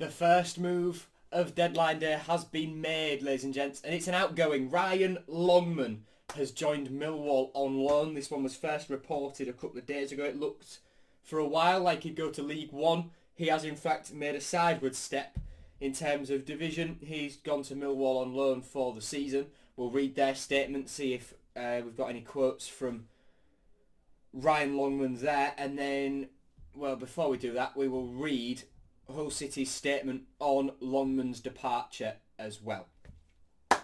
The first move of deadline day has been made, ladies and gents, and it's an outgoing. Ryan Longman has joined Millwall on loan. This one was first reported a couple of days ago. It looked for a while like he'd go to League One. He has in fact made a sideward step in terms of division. He's gone to Millwall on loan for the season. We'll read their statement, see if we've got any quotes from Ryan Longman there, and then, well, before we do that, we will read Hull City's statement on Longman's departure as well.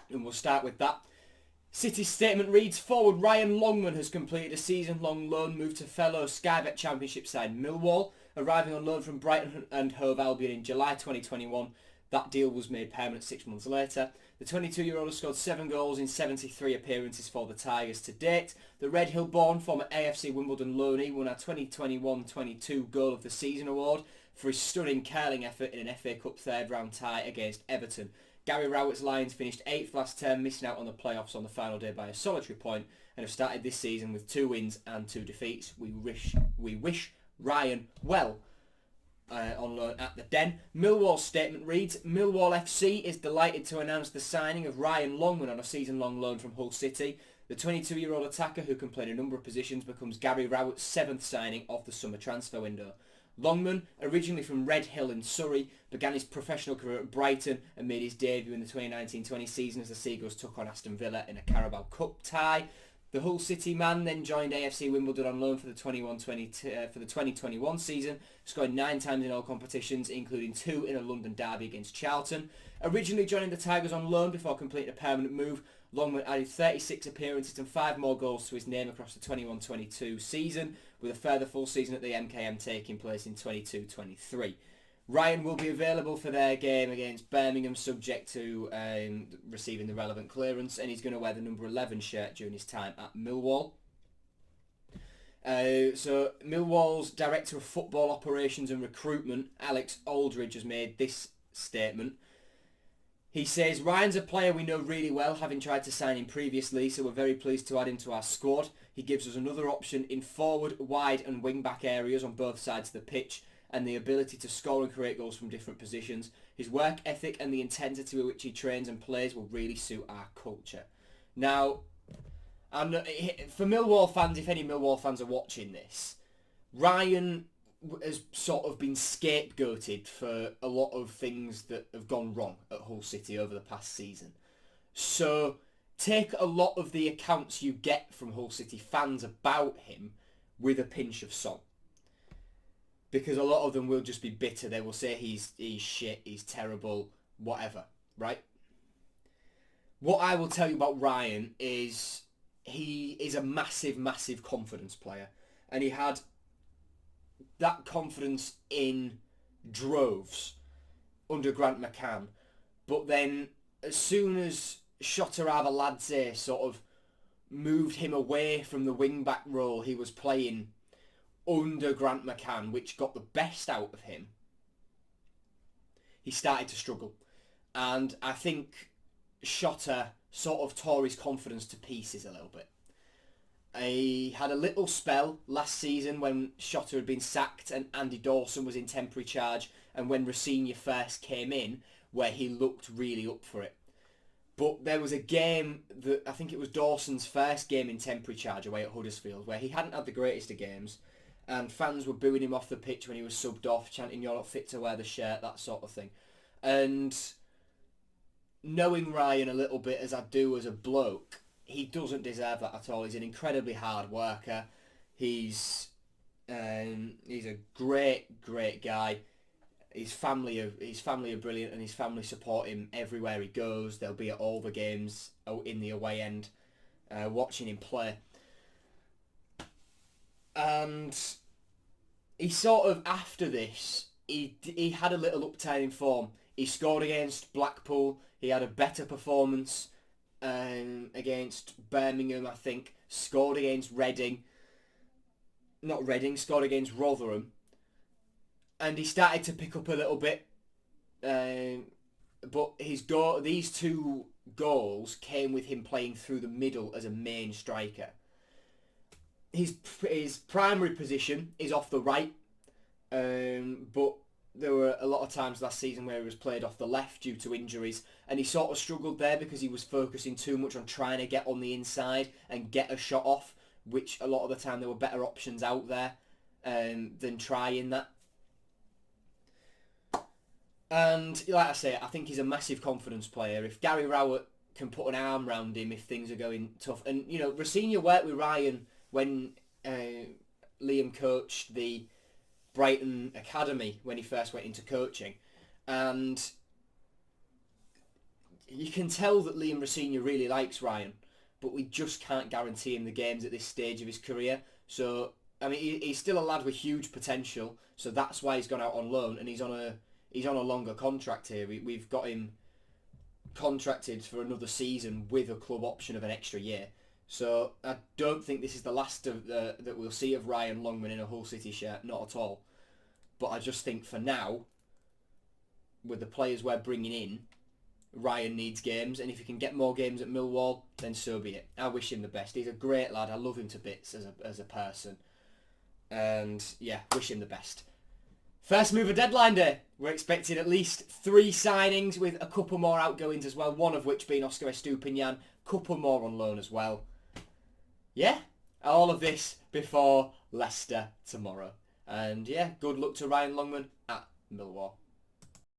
And we'll start with that. City's statement reads, forward Ryan Longman has completed a season-long loan move to fellow Sky Bet Championship side Millwall, arriving on loan from Brighton and Hove Albion in July 2021. That deal was made permanent 6 months later. The 22-year-old has scored 7 goals in 73 appearances for the Tigers to date. The Red Hill-born former AFC Wimbledon loanee won our 2021-22 Goal of the Season award for his stunning curling effort in an FA Cup third-round tie against Everton. Gary Rowett's Lions finished 8th last term, missing out on the playoffs on the final day by a solitary point, and have started this season with 2 wins and 2 defeats. We wish Ryan well on loan at the Den. Millwall's statement reads, Millwall FC is delighted to announce the signing of Ryan Longman on a season-long loan from Hull City. The 22-year-old attacker, who can play in a number of positions, becomes Gary Rowett's 7th signing of the summer transfer window. Longman, originally from Red Hill in Surrey, began his professional career at Brighton and made his debut in the 2019-20 season as the Seagulls took on Aston Villa in a Carabao Cup tie. The Hull City man then joined AFC Wimbledon on loan for the 2021 season, scoring 9 times in all competitions, including 2 in a London derby against Charlton. Originally joining the Tigers on loan before completing a permanent move, Longman added 36 appearances and 5 more goals to his name across the 21-22 season, with a further full season at the MKM taking place in 22-23. Ryan will be available for their game against Birmingham, subject to receiving the relevant clearance, and he's going to wear the number 11 shirt during his time at Millwall. So Millwall's Director of Football Operations and Recruitment, Alex Aldridge, has made this statement. He says, Ryan's a player we know really well, having tried to sign him previously, so we're very pleased to add him to our squad. He gives us another option in forward, wide and wing-back areas on both sides of the pitch, and the ability to score and create goals from different positions. His work ethic and the intensity with which he trains and plays will really suit our culture. Now, for Millwall fans, if any Millwall fans are watching this, Ryan has sort of been scapegoated for a lot of things that have gone wrong at Hull City over the past season. So take a lot of the accounts you get from Hull City fans about him with a pinch of salt. Because a lot of them will just be bitter. They will say he's shit, he's terrible, whatever, right? What I will tell you about Ryan is he is a massive, massive confidence player. And he had that confidence in droves under Grant McCann. But then as soon as Shota Arveladze sort of moved him away from the wing-back role he was playing under Grant McCann, which got the best out of him, he started to struggle. And I think Shota sort of tore his confidence to pieces a little bit. He had a little spell last season when Shota had been sacked and Andy Dawson was in temporary charge, and when Rossini first came in, where he looked really up for it. But there was a game that, I think it was Dawson's first game in temporary charge away at Huddersfield, where he hadn't had the greatest of games, and fans were booing him off the pitch when he was subbed off, chanting, "You're not fit to wear the shirt," that sort of thing. And knowing Ryan a little bit as I do as a bloke, he doesn't deserve that at all. He's an incredibly hard worker. He's a great, great guy. His family are brilliant, and his family support him everywhere he goes. They'll be at all the games in the away end, watching him play. And he sort of, after this, he had a little upturn in form. He scored against Blackpool. He had a better performance against Birmingham, I think. Scored against scored against Rotherham. And he started to pick up a little bit. But these 2 goals came with him playing through the middle as a main striker. His primary position is off the right, but there were a lot of times last season where he was played off the left due to injuries, and he sort of struggled there because he was focusing too much on trying to get on the inside and get a shot off, which a lot of the time there were better options out there than trying that. And like I say, I think he's a massive confidence player. If Gary Rowett can put an arm round him if things are going tough, and you know, Rosenior worked with Ryan when Liam coached the Brighton Academy when he first went into coaching, and you can tell that Liam Rosenior really likes Ryan, but we just can't guarantee him the games at this stage of his career. So I mean, he's still a lad with huge potential, so that's why he's gone out on loan, and he's on a longer contract here. We've got him contracted for another season with a club option of an extra year. So I don't think this is the last of that we'll see of Ryan Longman in a Hull City shirt, not at all. But I just think for now, with the players we're bringing in, Ryan needs games, and if he can get more games at Millwall, then so be it. I wish him the best. He's a great lad. I love him to bits as a person. And yeah, wish him the best. First mover deadline day. We're expecting at least 3 signings with a couple more outgoings as well, one of which being Oscar Estupinian, couple more on loan as well. Yeah, all of this before Leicester tomorrow. And yeah, good luck to Ryan Longman at Millwall.